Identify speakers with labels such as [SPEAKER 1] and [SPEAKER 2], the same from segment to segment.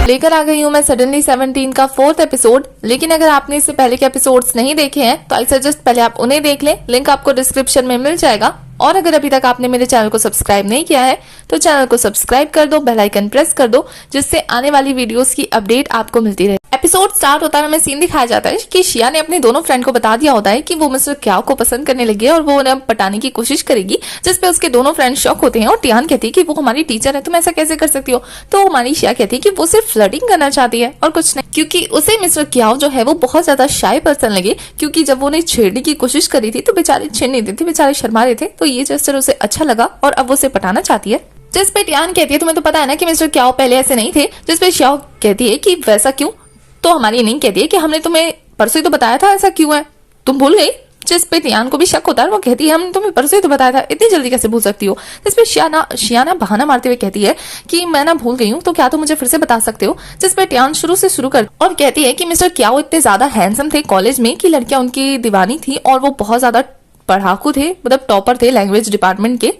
[SPEAKER 1] लेकर आ गई हूँ मैं सडनली 17 का 4th एपिसोड। लेकिन अगर आपने इससे पहले के एपिसोड्स नहीं देखे हैं तो आई सजेस्ट पहले आप उन्हें देख लें, लिंक आपको डिस्क्रिप्शन में मिल जाएगा। और अगर अभी तक आपने मेरे चैनल को सब्सक्राइब नहीं किया है तो चैनल को सब्सक्राइब कर दो, बेल आइकन प्रेस कर दो, जिससे आने वाली वीडियोस की अपडेट आपको मिलती रहे। एपिसोड स्टार्ट होता है, हमें सीन दिखाया जाता है कि शिया ने अपने दोनों फ्रेंड को बता दिया होता है कि वो मिस्टर क्याओ को पसंद करने लगी है और वो उन्हें पटाने की कोशिश करेगी, जिसपे उसके दोनों फ्रेंड शॉक होते हैं। और टियान कहती है कि वो हमारी टीचर है, तुम ऐसा कैसे कर सकती हो। तो हमारी शिया कहती है कि वो सिर्फ फ्लर्टिंग करना चाहती है और कुछ नहीं, क्योंकि उसे मिस्टर क्याओ जो है वो बहुत ज्यादा शाय पर्सन लगे, क्योंकि जब वो उन्हें छेड़ने की कोशिश करी थी तो बेचारे छेड़ नहीं देते, बेचारे शर्मा रहे थे। तो ये जेस्चर उसे अच्छा लगा और अब वो उसे पटाना चाहती है। जिसपे टियान कहती है तुम्हें तो पता है ना कि मिस्टर क्याओ पहले ऐसे नहीं थे। जिसपे शियाओ कहती है कि वैसा क्यों। तो हमारी नहीं कहती है कि हमने तुम्हें परसों ही तो बताया था, ऐसा क्यों है, तुम भूल गई। जिसपे टियान को भी शक होता है, वो कहती है हमने तुम्हें परसों ही तो बताया था, इतनी जल्दी कैसे भूल सकती हो। जिसपे शियाना बहाना मारते हुए कहती है कि मैं ना भूल गई हूँ, तो क्या तुम मुझे फिर से बता सकते हो। जिसपे टियान शुरू कर और कहती है कि मिस्टर क्याओ इतने ज्यादा हैंडसम थे कॉलेज में कि लड़कियां उनकी दीवानी थी और वो बहुत ज्यादा पढ़ाकू थे, मतलब टॉपर थे लैंग्वेज डिपार्टमेंट के।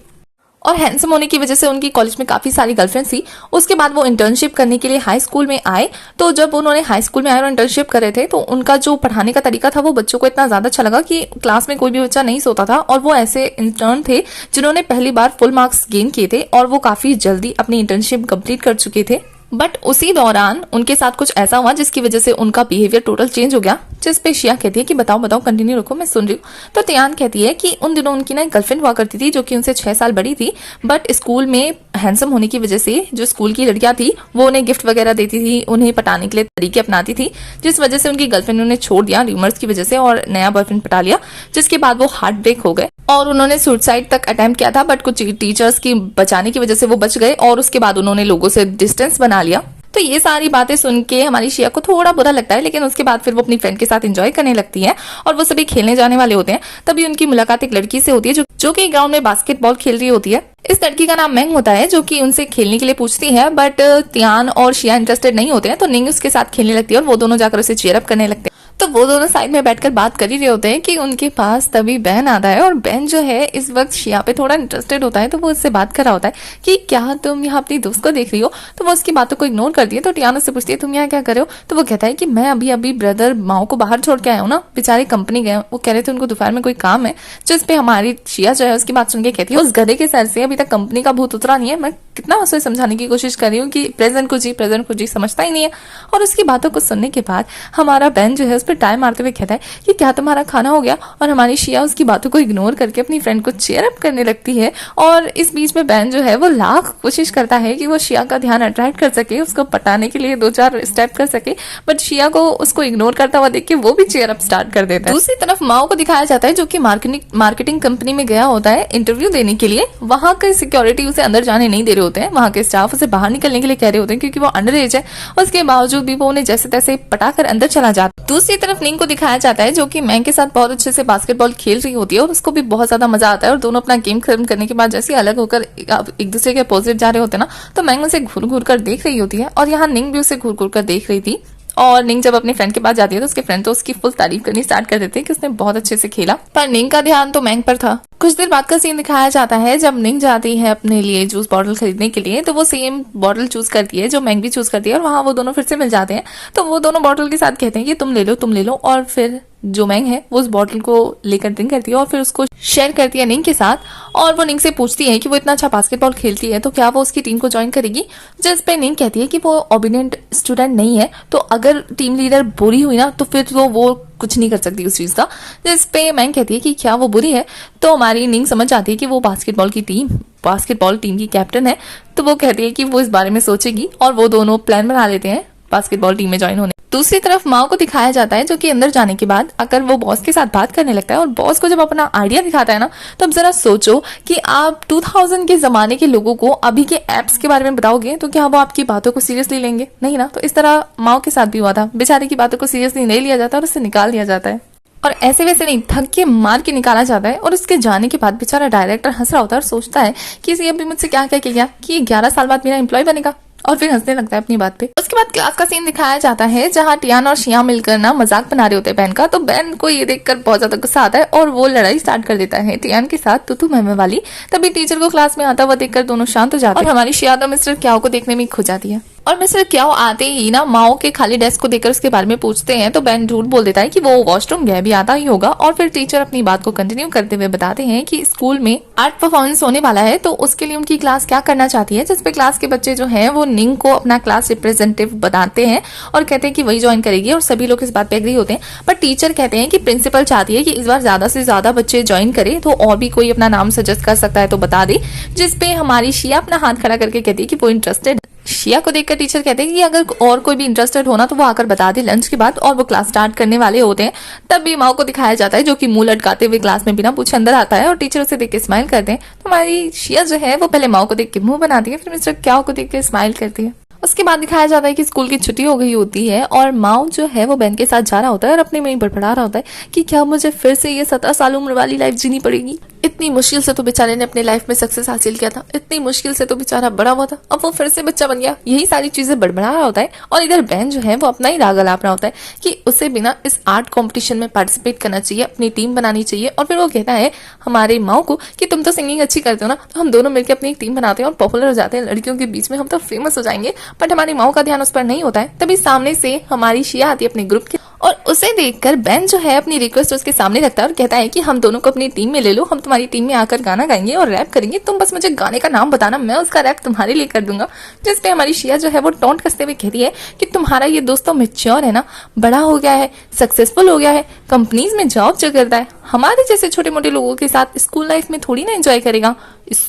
[SPEAKER 1] और हैंडसम होने की वजह से उनकी कॉलेज में काफी सारी गर्लफ्रेंड्स थी। उसके बाद वो इंटर्नशिप करने के लिए हाई स्कूल में आए। तो जब उन्होंने हाई स्कूल में आए और इंटर्नशिप कर रहे थे तो उनका जो पढ़ाने का तरीका था वो बच्चों को इतना ज्यादा अच्छा लगा कि क्लास में कोई भी बच्चा नहीं सोता था। और वो ऐसे इंटर्न थे जिन्होंने पहली बार फुल मार्क्स गेन किए थे और वो काफी जल्दी अपनी इंटर्नशिप कंप्लीट कर चुके थे। बट उसी दौरान उनके साथ कुछ ऐसा हुआ जिसकी वजह से उनका बिहेवियर टोटल चेंज हो गया। जिसपे शिया कहती है कि बताओ कंटिन्यू रखो, मैं सुन रही हूँ। तो टियान कहती है कि उन दिनों उनकी ना एक गर्लफ्रेंड हुआ करती थी जो कि उनसे 6 साल बड़ी थी। बट स्कूल में हैंडसम होने की वजह से जो स्कूल की लड़कियां थी वो उन्हें गिफ्ट वगैरह देती थी, उन्हें पटाने के लिए तरीके अपनाती थी, जिस वजह से उनकी गर्लफ्रेंड ने उन्हें छोड़ दिया र्यूमर्स की वजह से और नया बॉयफ्रेंड पटा लिया। जिसके बाद वो हार्ट ब्रेक हो गए और उन्होंने सुसाइड तक अटेम्प्ट किया था, बट कुछ टीचर्स की बचाने की वजह से वो बच गए और उसके बाद उन्होंने लोगों से डिस्टेंस बना लिया। तो ये सारी बातें सुन के हमारी शिया को थोड़ा बुरा लगता है, लेकिन उसके बाद फिर वो अपनी फ्रेंड के साथ एंजॉय करने लगती है और वो सभी खेलने जाने वाले होते हैं। तभी उनकी मुलाकात एक लड़की से होती है जो कि ग्राउंड में बास्केटबॉल खेल रही होती है। इस लड़की का नाम मेंग होता है जो कि उनसे खेलने के लिए पूछती है, बट टियान और शिया इंटरेस्टेड नहीं होते हैं। तो निंग उसके साथ खेलने लगती है और वो दोनों जाकर उसे चीयर अप करने लगते हैं। तो वो दोनों साइड में बैठकर बात कर ही रहे होते हैं कि उनके पास तभी बैन आता है और बैन जो है इस वक्त शिया पे थोड़ा इंटरेस्टेड होता है। तो वो उससे बात कर रहा होता है कि क्या तुम यहाँ अपनी दोस्त को देख रही हो। तो वो उसकी बातों को इग्नोर करती है। तो टियान उससे पूछती है तुम यहाँ क्या कर रहे हो। तो वो कहता है कि मैं अभी ब्रदर माओ को बाहर छोड़ के आया हूँ ना, बेचारे कंपनी गए, वो कह रहे थे उनको दोपहर में कोई काम है। जिसपे हमारी शिया जो है उसकी बात सुन के कहती है उस गधे के सर से अभी तक कंपनी का भूत उतरा नहीं है। मैं कितना उसे समझाने की कोशिश कर रही हूँ कि प्रेजेंट को जी समझता ही नहीं है। और उसकी बातों को सुनने के बाद हमारा बैन जो है उस पर टाइम मारते हुए कहता है कि क्या तुम्हारा खाना हो गया। और हमारी शिया उसकी बातों को इग्नोर करके अपनी फ्रेंड को चीयर अप करने लगती है। और इस बीच में बैन जो है वो लाख कोशिश करता है कि वो शिया का ध्यान अट्रैक्ट कर सके, उसको पटाने के लिए 2-4 स्टेप कर सके, बट शिया को उसको इग्नोर करता हुआ देख के वो भी चीयर अप स्टार्ट कर देता है। दूसरी तरफ माओ को दिखाया जाता है जो कि मार्केटिंग कंपनी में गया होता है इंटरव्यू देने के लिए। वहां के सिक्योरिटी उसे अंदर जाने नहीं दे रहे होते हैं, वहां के स्टाफ उसे बाहर निकलने के लिए कह रहे होते हैं क्योंकि वो अंडर एज है। उसके बावजूद भी वो उन्हें जैसे तैसे पटाकर अंदर चला जाता है। दूसरी तरफ निंग को दिखाया जाता है जो कि मैंग के साथ बहुत अच्छे से बास्केटबॉल खेल रही होती है और उसको भी बहुत ज्यादा मजा आता है। और दोनों अपना गेम खत्म करने के बाद जैसे अलग होकर एक दूसरे के अपोजिट जा रहे होते हैं ना, तो मैंग उसे घूर कर देख रही होती है और यहाँ निंग भी उसे घूर कर देख रही थी। और निंग जब अपने फ्रेंड के पास जाती है तो उसके फ्रेंड तो उसकी फुल तारीफ करनी स्टार्ट कर देते हैं कि उसने बहुत अच्छे से खेला, पर निंग का ध्यान तो मैंग पर था। कुछ देर बाद का सीन दिखाया जाता है जब निंग जाती है अपने लिए जूस बॉटल खरीदने के लिए, तो वो सेम बॉटल चूज करती है जो मैंग भी चूज करती है और वहां वो दोनों फिर से मिल जाते हैं। तो वो दोनों बॉटल के साथ कहते हैं कि तुम ले लो और फिर जो मैंग है वो उस बॉटल को लेकर ड्रिंक करती है और फिर उसको शेयर करती है निंग के साथ। और वो निंग से पूछती है कि वो इतना अच्छा बास्केटबॉल खेलती है तो क्या वो उसकी टीम को ज्वाइन करेगी। जिस पे निंग कहती है कि वो ओबीडिएंट स्टूडेंट नहीं है, तो अगर टीम लीडर बुरी हुई ना तो फिर तो वो कुछ नहीं कर सकती उस चीज का। जिस पे मैंग कहती है कि क्या वो बुरी है। तो हमारी निंग समझ जाती है कि वो बास्केटबॉल टीम की कैप्टन है। तो वो कहती है कि वो इस बारे में सोचेगी और वो दोनों प्लान बना लेते हैं बास्केटबॉल टीम में ज्वाइन होने। दूसरी तरफ माओ को दिखाया जाता है जो कि अंदर जाने के बाद अगर वो बॉस के साथ बात करने लगता है और बॉस को जब अपना आइडिया दिखाता है ना, तो अब जरा सोचो कि आप 2000 के जमाने के लोगों को अभी के एप्स के बारे में बताओगे तो क्या वो आपकी बातों को सीरियसली लेंगे? नहीं ना। तो इस तरह माओ के साथ भी हुआ था, बेचारे की बातों को सीरियसली नहीं लिया जाता और उससे निकाल दिया जाता है और ऐसे वैसे नहीं, थक के मार के निकाला जाता है। और उसके जाने के बाद बेचारा डायरेक्टर हंस रहा होता है और सोचता है कि इसे अभी मुझसे क्या क्या किया कि 11 साल बाद मेरा एम्प्लॉय बनेगा, और फिर हंसने लगता है अपनी बात पे। उसके बाद क्लास का सीन दिखाया जाता है जहाँ टियान और शिया मिलकर ना मजाक बना रहे होते हैं बैन का। तो बैन को ये देखकर बहुत ज्यादा गुस्सा आता है और वो लड़ाई स्टार्ट कर देता है टियान के साथ तू मैं वाली। तभी टीचर को क्लास में आता हुआ देखकर दोनों शांत हो जाते हैं और हमारी शिया तो मिस्टर क्याओ को देखने में खो जाती है। और मिस्टर क्याओ आते ही ना माओ के खाली डेस्क को देखकर उसके बारे में पूछते हैं तो बेन झूठ बोल देता है कि वो वॉशरूम गया भी आता ही होगा। और फिर टीचर अपनी बात को कंटिन्यू करते हुए बताते हैं कि स्कूल में आर्ट परफॉर्मेंस होने वाला है, तो उसके लिए उनकी क्लास क्या करना चाहती है, जिसपे क्लास के बच्चे जो हैं वो निंग को अपना क्लास रिप्रेजेंटेटिव बनाते हैं और कहते हैं कि वही ज्वाइन करेगी। और सभी लोग इस बात पे एग्री होते हैं, पर टीचर कहते हैं कि प्रिंसिपल चाहती है कि इस बार ज्यादा से ज्यादा बच्चे ज्वाइन करें, तो और भी कोई अपना नाम सजेस्ट कर सकता है तो बता दे। जिसपे हमारी शिया अपना हाथ खड़ा करके कहती है कि वो इंटरेस्टेड। शिया को देखकर टीचर कहते हैं कि अगर और कोई भी इंटरेस्टेड होना तो वो आकर बता दे लंच के बाद। और वो क्लास स्टार्ट करने वाले होते हैं, तब भी माओ को दिखाया जाता है जो कि मुंह लटकाते हुए क्लास में बिना पूछे अंदर आता है और टीचर उसे देख के स्माइल करते हैं। तो हमारी शिया जो है वो पहले माओ को देख के मुंह बनाती है, फिर मिस्टर क्याओ को देख के स्माइल करती है। उसके बाद दिखाया जाता है कि स्कूल की छुट्टी हो गई होती है और माओ जो है वो बेन के साथ जा रहा होता है और अपने में ही बड़बड़ा रहा होता है कि क्या मुझे फिर से ये 17 साल उम्र वाली लाइफ जीनी पड़ेगी। इतनी मुश्किल से तो बेचारे ने अपने लाइफ में सक्सेस हासिल किया था, इतनी मुश्किल से तो बेचारा बड़ा हुआ था, अब वो फिर से बच्चा बन गया। यही सारी चीजें बड़बड़ा रहा होता है। और इधर बेन जो है वो अपना ही राग अलाप रहा होता है कि उसे बिना इस आर्ट कॉम्पिटिशन में पार्टिसिपेट करना चाहिए, अपनी टीम बनानी चाहिए। और फिर वो कहता है हमारे माओ को कि तुम तो सिंगिंग अच्छी करते हो ना, तो हम दोनों मिलकर अपनी एक टीम बनाते हैं और पॉपुलर हो जाते हैं लड़कियों के बीच में, हम तो फेमस हो जाएंगे। बट हमारी माओ का ध्यान उस पर नहीं होता है। तभी सामने से हमारी शिया आती है अपने ग्रुप के और उसे देखकर बेन जो है अपनी रिक्वेस्ट उसके सामने रखता है और कहता है कि हम दोनों को अपनी टीम में ले लो, हम तुम्हारी टीम में आकर गाना गाएंगे और रैप करेंगे, तुम बस मुझे गाने का नाम बताना, मैं उसका रैप तुम्हारे लिए कर दूंगा। जिसपे हमारी शिया जो है वो टॉन्ट कसते हुए कहती है कि तुम्हारा ये दोस्त तो मैच्योर है ना, बड़ा हो गया है, सक्सेसफुल हो गया है, कंपनीज में जॉब जो करता है, हमारे जैसे छोटे मोटे लोगों के साथ स्कूल लाइफ में थोड़ी ना एंजॉय करेगा,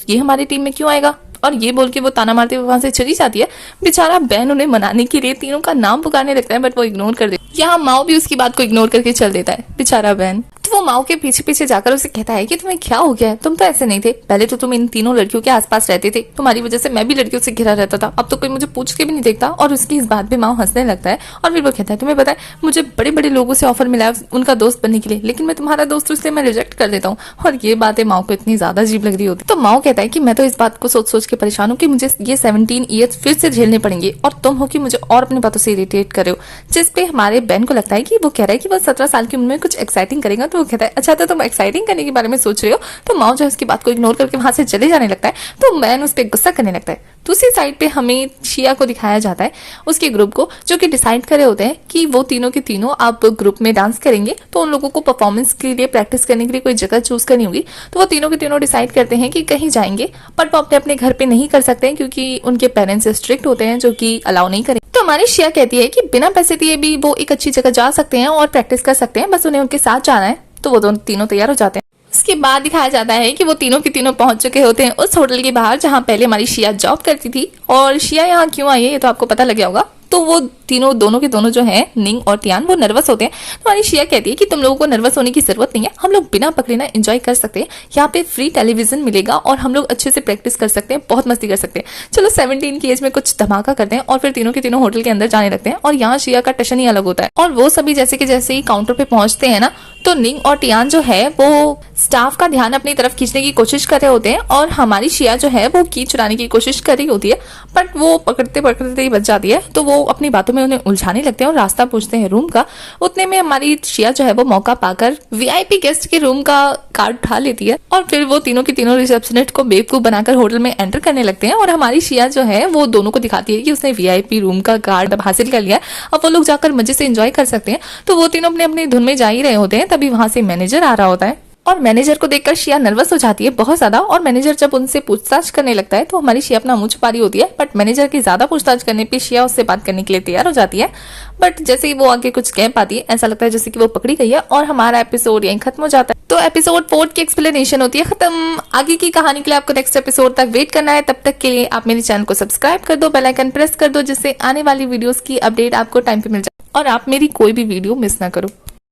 [SPEAKER 1] ये हमारी टीम में क्यों आएगा। और ये बोल के वो ताना मारते हुए वहां से चली जाती है। बेचारा बेन उन्हें मनाने के लिए तीनों का नाम पुकारने लगता है, बट वो इग्नोर कर देता है। यहाँ माओ भी उसकी बात को इग्नोर करके चल देता है बेचारा बेन। तो वो माओ के पीछे पीछे जाकर उसे कहता है कि तुम्हें क्या हो गया है, तुम तो ऐसे नहीं थे, पहले तो तुम इन तीनों लड़कियों के आसपास रहते थे, तुम्हारी वजह से मैं भी लड़कियों से घिरा रहता था, अब तो कोई मुझे पूछ के भी नहीं देखता। और उसकी इस बात पे माओ हंसने लगता है और फिर वो कहता है तुम्हें पता है मुझे बड़े बड़े लोगों से ऑफर मिला है उनका दोस्त बनने के लिए, लेकिन मैं तुम्हारा दोस्त हूं इसलिए मैं रिजेक्ट कर देता हूँ। और ये बातें माओ को इतनी ज्यादा अजीब लग रही होती। तो माओ कहता है कि मैं तो इस बात को सोच सोच के परेशान हूँ कि मुझे ये 17 ईयर्स फिर से झेलने पड़ेंगे और तुम हो कि मुझे और अपनी बातों से इरिटेट कर रहे हो। जिसपे हमारे बेन को लगता है कि वो कह रहा है कि वो 17 साल की उम्र में कुछ एक्साइटिंग करेगा। तो वो कहता है अच्छा तो तुम एक्साइटिंग करने के बारे में सोच रहे हो। तो माओ जो है उसकी बात को इग्नोर करके वहां से चले जाने लगता है। तो बेन उस पर गुस्सा करने लगता है। दूसरी साइड पे हमें शिया को दिखाया जाता है, उसके ग्रुप को, जो कि डिसाइड करे होते हैं कि वो तीनों के तीनों अब ग्रुप में डांस करेंगे। तो उन लोगों को परफॉर्मेंस के लिए प्रैक्टिस करने के लिए कोई जगह चूज करनी होगी। तो वो तीनों के तीनों डिसाइड करते हैं कि कहीं जाएंगे, बट वो अपने अपने घर पे नहीं कर सकते हैं क्योंकि उनके पेरेंट्स स्ट्रिक्ट होते हैं जो कि अलाउ नहीं करें। तो हमारी शिया कहती है कि बिना पैसे दिए भी वो एक अच्छी जगह जा सकते हैं और प्रैक्टिस कर सकते हैं, बस उन्हें उनके साथ जाना है। तो वो दोनों तीनों तैयार हो जाते हैं। उसके बाद दिखाया जाता है कि वो तीनों के तीनों पहुंच चुके होते हैं उस होटल के बाहर जहां पहले हमारी शिया जॉब करती थी। और शिया यहाँ क्यों आई है ये तो आपको पता लग गया होगा। तो वो तीनों दोनों के दोनों जो हैं निंग और टियान वो नर्वस होते हैं। तो हमारी शिया कहती है कि तुम लोगों को नर्वस होने की जरूरत नहीं है, हम लोग बिना पकड़े ना एंजॉय कर सकते हैं, यहाँ पे फ्री टेलीविजन मिलेगा और हम लोग अच्छे से प्रैक्टिस कर सकते हैं, बहुत मस्ती कर सकते हैं। चलो 17 की एज में कुछ धमाका करते हैं। और फिर तीनों के तीनों होटल के अंदर जाने लगते हैं। और यहाँ शिया का टशन ही अलग होता है। और वो सभी जैसे कि जैसे ही काउंटर पे पहुंचते हैं ना, तो निंग और टियान जो है वो स्टाफ का ध्यान अपनी तरफ खींचने की कोशिश कर रहे होते हैं और हमारी शिया जो है वो की चुराने की कोशिश कर रही होती है, बट वो पकड़ते पकड़ते ही बच जाती है। तो वो अपनी बातों में उन्हें उलझाने लगते हैं और रास्ता पूछते हैं रूम का। उतने में हमारी शिया जो है वो मौका पाकर वीआईपी गेस्ट के रूम का कार्ड उठा लेती है और फिर वो तीनों की तीनों रिसेप्शनिस्ट को बेवकूफ बनाकर होटल में एंटर करने लगते हैं। और हमारी शिया जो है वो दोनों को दिखाती है कि उसने वीआईपी रूम का कार्ड हासिल कर लिया, अब वो लोग जाकर मजे से एंजॉय कर सकते हैं। तो वो तीनों अपने अपनी धुन में जा ही रहे होते हैं, तभी वहां से मैनेजर आ रहा होता है। और मैनेजर को देखकर शिया नर्वस हो जाती है बहुत ज्यादा। और मैनेजर जब उनसे पूछताछ करने लगता है तो हमारी शिया अपना मुंह छुपा रही होती है, बट मैनेजर की ज्यादा पूछताछ करने पे शिया उससे बात करने के लिए तैयार हो जाती है। बट जैसे ही वो आगे कुछ कह पाती है ऐसा लगता है जैसे कि वो पकड़ी गई है और हमारा एपिसोड यहीं खत्म हो जाता है। तो एपिसोड 4 की एक्सप्लेनेशन होती है खत्म। आगे की कहानी के लिए आपको नेक्स्ट एपिसोड तक वेट करना है। तब तक के लिए आप मेरे चैनल को सब्सक्राइब कर दो, बेल आइकन प्रेस कर दो, जिससे आने वाली वीडियोस की अपडेट आपको टाइम पे मिल जाए और आप मेरी कोई भी वीडियो मिस ना करो।